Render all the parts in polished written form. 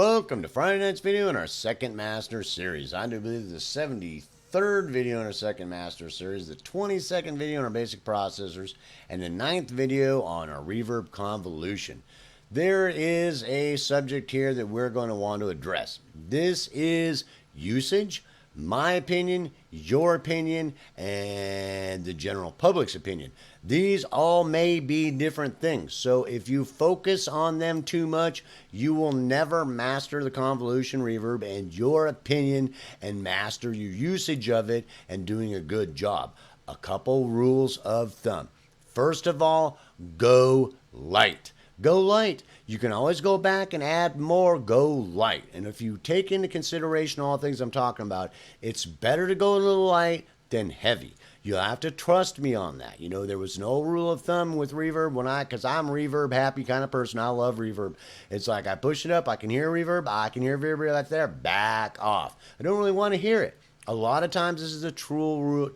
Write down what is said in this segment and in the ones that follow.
Welcome to Friday night's video in our second master series. I do believe the 73rd video in our second master series, the 22nd video on our basic processors, and the 9th video on our reverb convolution. There is a subject here that we're going to want to address. This is usage, my opinion, your opinion, and the general public's opinion. These all may be different things. So if you focus on them too much, you will never master the convolution reverb and your opinion and master your usage of it and doing a good job. A couple rules of thumb. First of all, go light. Go light. You can always go back and add more. Go light. And if you take into consideration all the things I'm talking about, it's better to go a little light than heavy. You'll have to trust me on that. You know, there was no rule of thumb with reverb because I'm a reverb happy kind of person. I love reverb. It's like I push it up, I can hear reverb, I can hear reverb right there, back off. I don't really want to hear it. A lot of times this is a true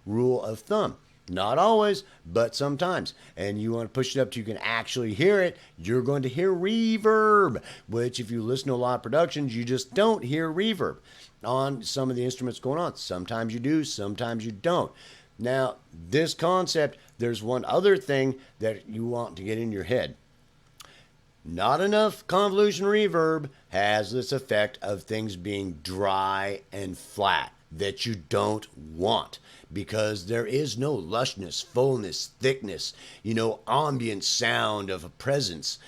rule of thumb. Not always, but sometimes. And you want to push it up so you can actually hear it. You're going to hear reverb, which if you listen to a lot of productions, you just don't hear reverb on some of the instruments going on. Sometimes you do, sometimes you don't. Now, this concept, there's one other thing that you want to get in your head. Not enough convolution reverb has this effect of things being dry and flat that you don't want, because there is no lushness, fullness, thickness, ambient sound of a presence,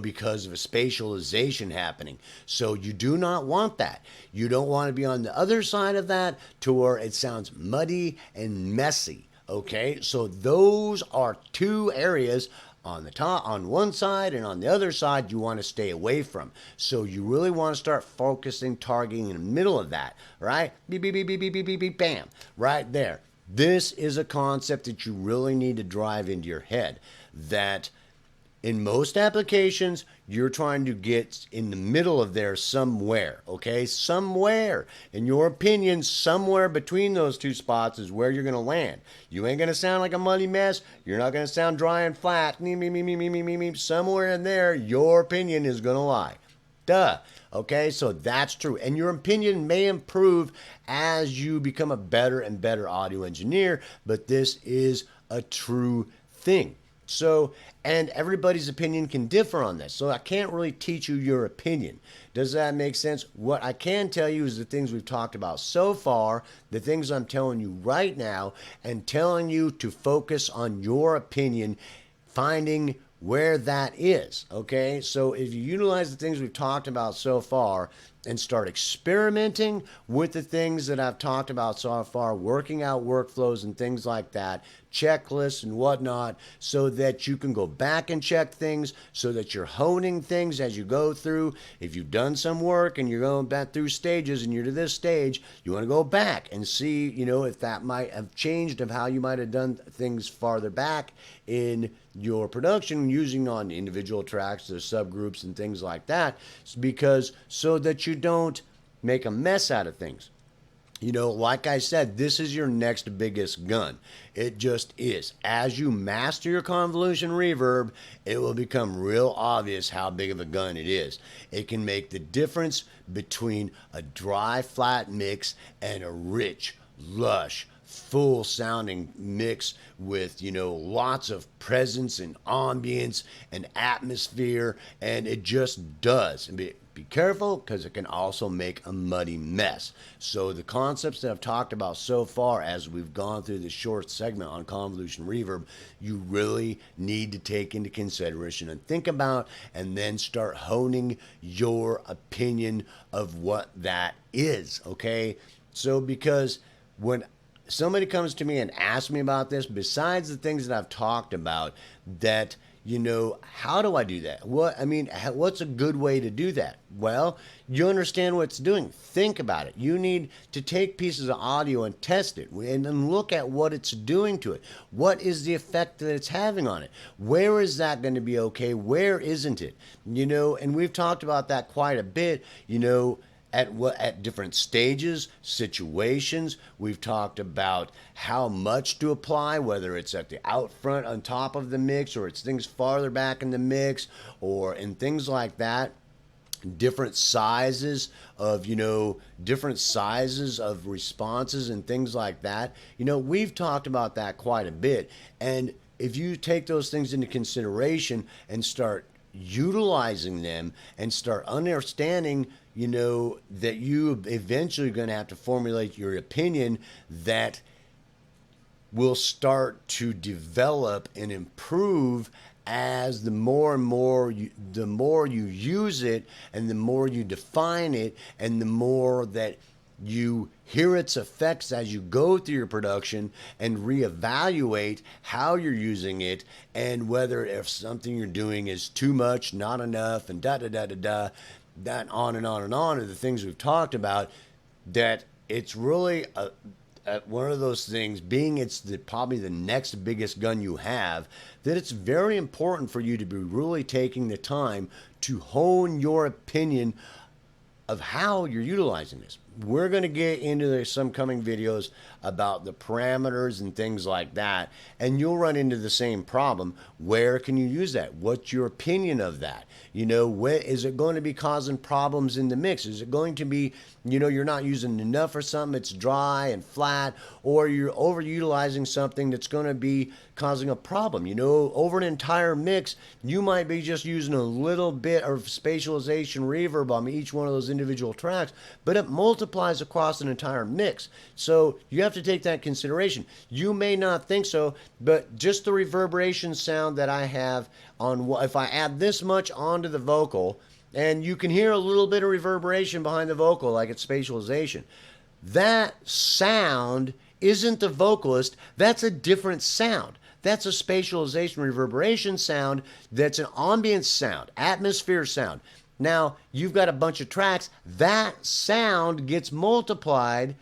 because of a spatialization happening. So you do not want that. You don't want to be on the other side of that to where it sounds muddy and messy. Okay, so those are two areas on the top, on one side, and on the other side you want to stay away from. So you really want to start focusing, targeting in the middle of that, right? Beep, beep, beep, beep, beep, beep, beep, beep, bam, right there. This is a concept that you really need to drive into your head, that in most applications, you're trying to get in the middle of there somewhere, okay? Somewhere. In your opinion, somewhere between those two spots is where you're going to land. You ain't going to sound like a muddy mess. You're not going to sound dry and flat. Somewhere in there, your opinion is going to lie. Duh. Okay, so that's true. And your opinion may improve as you become a better and better audio engineer, but this is a true thing. So, and everybody's opinion can differ on this. So I can't really teach you your opinion. Does that make sense? What I can tell you is the things we've talked about so far, the things I'm telling you right now, and telling you to focus on your opinion, finding where that is, okay? So if you utilize the things we've talked about so far and start experimenting with the things that I've talked about so far, working out workflows and things like that, checklists and whatnot, so that you can go back and check things, so that you're honing things as you go through. If you've done some work and you're going back through stages and you're to this stage, you want to go back and see, if that might have changed of how you might have done things farther back in your production using on individual tracks, the subgroups and things like that, because so that you don't make a mess out of things. Like I said, this is your next biggest gun. It just is. As you master your convolution reverb, it will become real obvious how big of a gun it is. It can make the difference between a dry, flat mix and a rich, lush, full sounding mix with lots of presence and ambience and atmosphere, and it just does. And be careful, because it can also make a muddy mess. So the concepts that I've talked about so far as we've gone through this short segment on convolution reverb, you really need to take into consideration and think about, and then start honing your opinion of what that is, okay? So because when somebody comes to me and asks me about this, besides the things that I've talked about, that how do I do that? What's a good way to do that? Well, you understand what it's doing. Think about it. You need to take pieces of audio and test it and then look at what it's doing to it. What is the effect that it's having on it? Where is that going to be okay? Where isn't it? And we've talked about that quite a bit, at different stages, situations. We've talked about how much to apply, whether it's at the out front on top of the mix, or it's things farther back in the mix, or in things like that. different sizes of, different sizes of responses and things like that. We've talked about that quite a bit. And if you take those things into consideration and start utilizing them and start understanding, that you eventually going to have to formulate your opinion that will start to develop and improve as the more and more the more you use it, and the more you define it, and the more that you hear its effects as you go through your production and reevaluate how you're using it, and whether if something you're doing is too much, not enough, and da da da da da, that on and on and on are the things we've talked about. That it's really one of those things, being it's probably the next biggest gun you have, that it's very important for you to be really taking the time to hone your opinion of how you're utilizing this. We're going to get into some coming videos about the parameters and things like that, and you'll run into the same problem. Where can you use that? What's your opinion of that? Is it going to be causing problems in the mix? Is it going to be, you're not using enough or something, it's dry and flat, or you're overutilizing something that's going to be causing a problem? Over an entire mix, you might be just using a little bit of spatialization reverb on each one of those individual tracks, but it multiplies across an entire mix. So you have to take that in consideration. You may not think so, but just the reverberation sound that I have on, if I add this much onto the vocal, and you can hear a little bit of reverberation behind the vocal, like it's spatialization, that sound isn't the vocalist. That's a different sound. That's a spatialization reverberation sound. That's an ambient sound, atmosphere sound. Now, you've got a bunch of tracks. That sound gets multiplied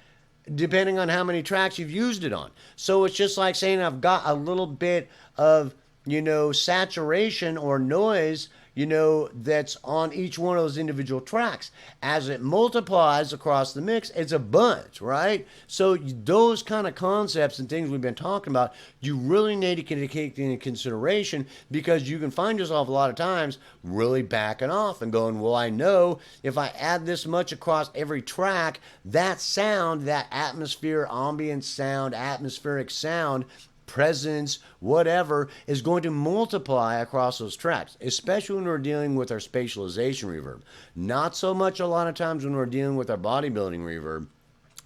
depending on how many tracks you've used it on. So it's just like saying I've got a little bit of, saturation or noise, that's on each one of those individual tracks. As it multiplies across the mix, it's a bunch, right? So those kind of concepts and things we've been talking about, you really need to take into consideration, because you can find yourself a lot of times really backing off and going, well, I know if I add this much across every track, that sound, that atmosphere, ambient sound, atmospheric sound, presence, whatever, is going to multiply across those tracks, especially when we're dealing with our spatialization reverb. Not so much a lot of times when we're dealing with our bodybuilding reverb,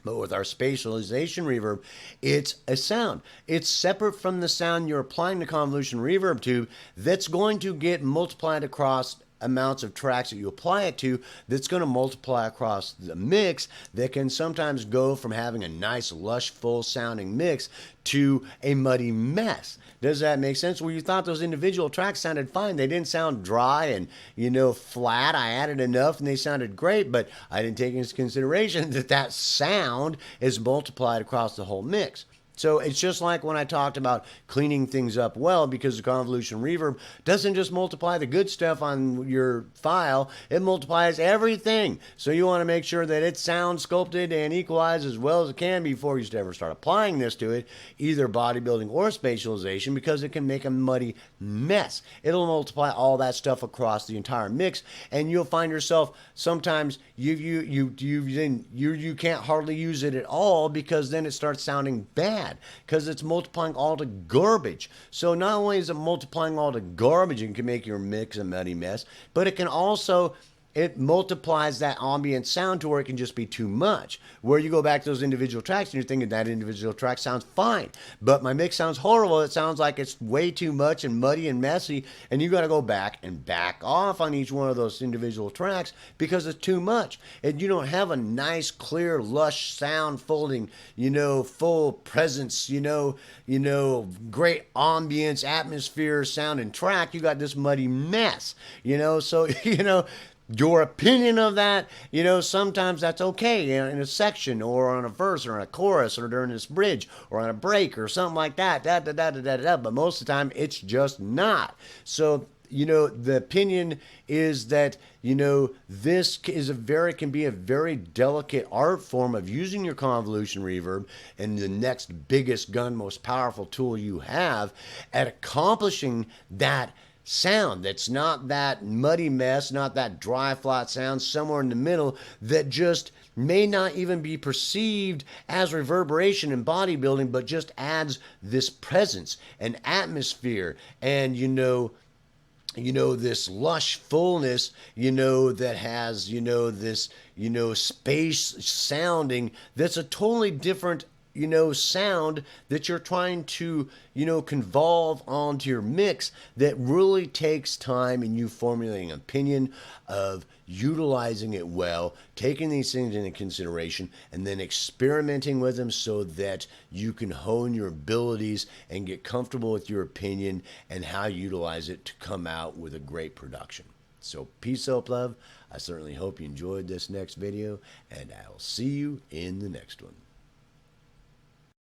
but with our spatialization reverb, it's a sound. It's separate from the sound you're applying the convolution reverb to, that's going to get multiplied across amounts of tracks that you apply it to, that's going to multiply across the mix, that can sometimes go from having a nice, lush, full sounding mix to a muddy mess. Does that make sense? Well, you thought those individual tracks sounded fine. They didn't sound dry and, flat. I added enough and they sounded great, but I didn't take into consideration that sound is multiplied across the whole mix. So it's just like when I talked about cleaning things up well, because the convolution reverb doesn't just multiply the good stuff on your file, it multiplies everything. So you want to make sure that it sounds sculpted and equalized as well as it can before you ever start applying this to it, either bodybuilding or spatialization, because it can make a muddy mess. It'll multiply all that stuff across the entire mix, and you'll find yourself sometimes you can't hardly use it at all, because then it starts sounding bad, because it's multiplying all the garbage. So not only is it multiplying all the garbage and can make your mix a muddy mess, but it can also, it multiplies that ambient sound to where it can just be too much. Where you go back to those individual tracks and you're thinking that individual track sounds fine, but my mix sounds horrible. It sounds like it's way too much and muddy and messy, and you got to go back and back off on each one of those individual tracks because it's too much. And you don't have a nice, clear, lush sound folding, full presence, great ambience, atmosphere, sound and track. You got this muddy mess, so, your opinion of that, sometimes that's okay in a section or on a verse or on a chorus or during this bridge or on a break or something like that, but most of the time it's just not. So, the opinion is that, this is can be a very delicate art form of using your convolution reverb, and the next biggest gun, most powerful tool you have at accomplishing that sound that's not that muddy mess, not that dry, flat sound, somewhere in the middle that just may not even be perceived as reverberation in bodybuilding, but just adds this presence and atmosphere and, this lush fullness, that has, this, space sounding that's a totally different, sound that you're trying to, convolve onto your mix that really takes time in you formulating an opinion of utilizing it well, taking these things into consideration, and then experimenting with them so that you can hone your abilities and get comfortable with your opinion and how you utilize it to come out with a great production. So peace, hope, love. I certainly hope you enjoyed this next video, and I'll see you in the next one.